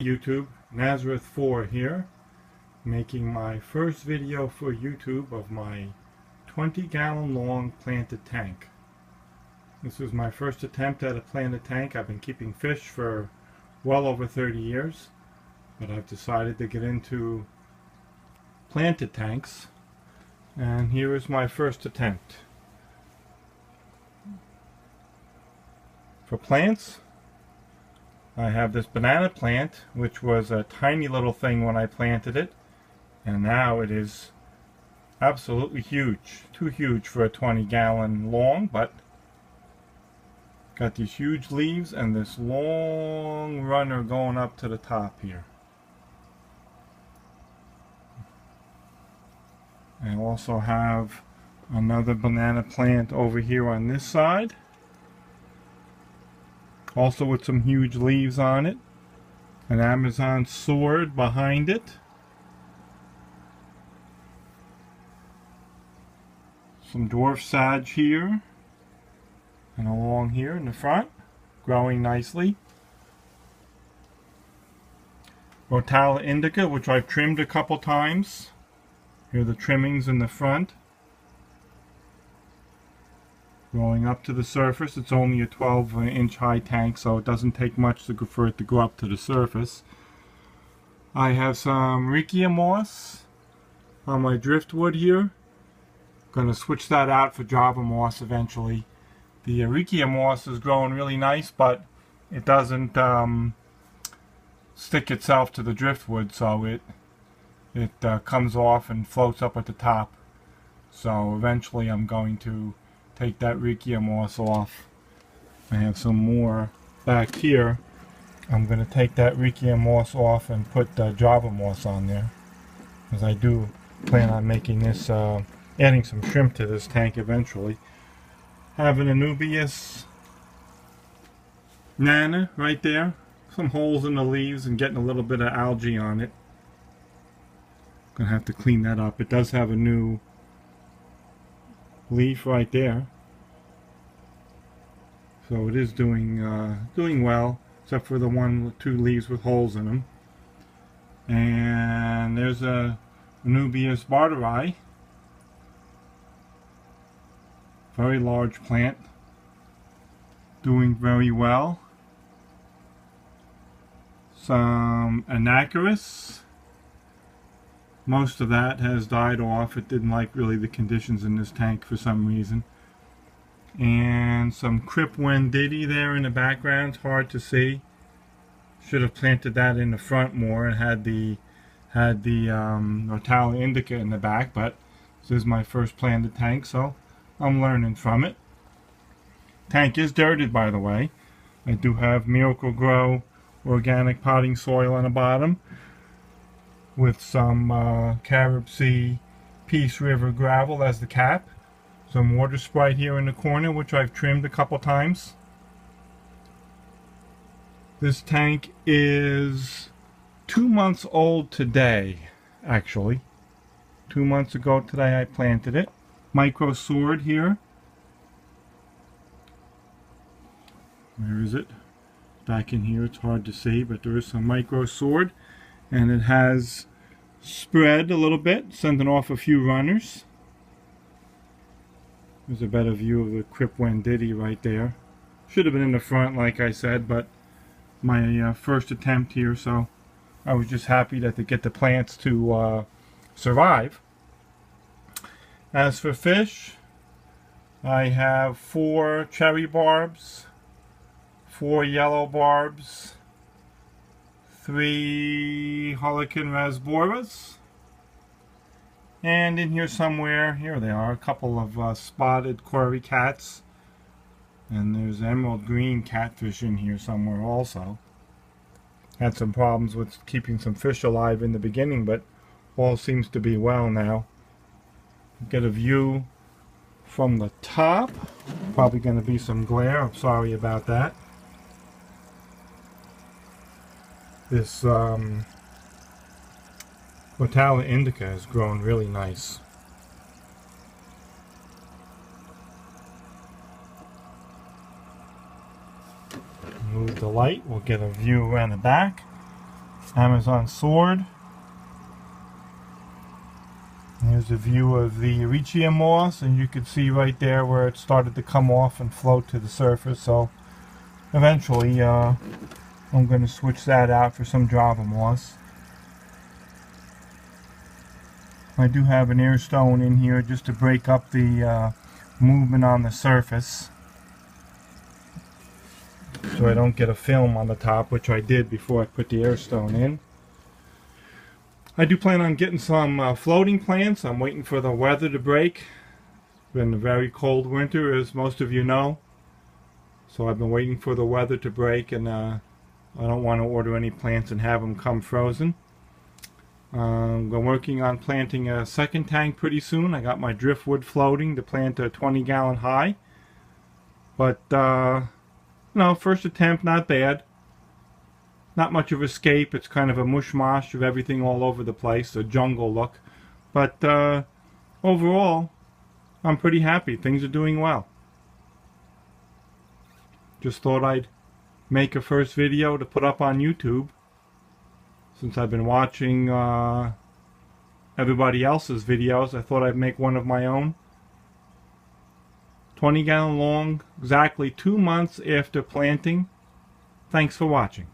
YouTube, Nazareth4 here, making my first video for YouTube of my 20-gallon long planted tank. This was my first attempt at a planted tank. I've been keeping fish for well over 30 years, but I've decided to get into planted tanks, and here is my first attempt. For plants, I have this banana plant, which was a tiny little thing when I planted it, and now it is absolutely huge. Too huge for a 20-gallon long, but got these huge leaves and this long runner going up to the top here. I also have another banana plant over here on this side, also with some huge leaves on it. An Amazon sword behind it. Some dwarf sage here. And along here in the front, growing nicely. Rotala indica, which I've trimmed a couple times. Here are the trimmings in the front. Growing up to the surface. It's only a 12-inch high tank, so it doesn't take much for it to go up to the surface. I have some Riccia moss on my driftwood here. Going to switch that out for Java moss eventually. The Riccia moss is growing really nice, but it doesn't stick itself to the driftwood, so it comes off and floats up at the top. So eventually I'm going to take that Riccia moss off. I have some more back here. I'm going to take that Riccia moss off and put Java moss on there, because I do plan on making this, adding some shrimp to this tank eventually. Have an Anubias Nana right there. Some holes in the leaves and getting a little bit of algae on it. Gonna have to clean that up. It does have a new leaf right there, so it is doing well, except for the one with 2 leaves with holes in them. And there's a Anubias Barteri. Very large plant, doing very well. Some Anacharis. Most of that has died off. It didn't like really the conditions in this tank for some reason. And some Cripwendidi there in the background. It's hard to see. Should have planted that in the front more and had the Rotala indica in the back, but this is my first planted tank, so I'm learning from it. Tank is dirted, by the way. I do have Miracle-Gro organic potting soil on the bottom with some Carib Sea Peace River gravel as the cap. Some water sprite here in the corner, which I've trimmed a couple times. This tank is 2 months old today, actually. 2 months ago today I planted it. Micro sword here. Where is it? Back in here, it's hard to see, but there is some micro sword, and it has spread a little bit, sending off a few runners. There's a better view of the Cripwendidi right there. Should have been in the front, like I said, but my first attempt here, so I was just happy that to get the plants to survive. As for fish, I have 4 cherry barbs, 4 yellow barbs, 3 Harlequin rasboras, and in here somewhere, here they are, a couple of spotted quarry cats, and there's emerald green catfish in here somewhere also. Had some problems with keeping some fish alive in the beginning, but all seems to be well now. Get a view from the top. Probably going to be some glare. I'm sorry about that. This Rotala indica has grown really nice. Move the light. We'll get a view around the back. Amazon sword. Here's a view of the Erichia moss, and you can see right there where it started to come off and float to the surface. So eventually I'm going to switch that out for some Java moss. I do have an air stone in here just to break up the movement on the surface, so I don't get a film on the top, which I did before I put the air stone in. I do plan on getting some floating plants. I'm waiting for the weather to break. It's been a very cold winter, as most of you know. So I've been waiting for the weather to break, and I don't want to order any plants and have them come frozen. I'm working on planting a second tank pretty soon. I got my driftwood floating to plant a 20-gallon high. But, no, first attempt, not bad. Not much of escape. It's kind of a mush-mosh of everything all over the place, a jungle look. But overall, I'm pretty happy. Things are doing well. Just thought I'd make a first video to put up on YouTube. Since I've been watching everybody else's videos, I thought I'd make one of my own. 20-gallon long, exactly 2 months after planting. Thanks for watching.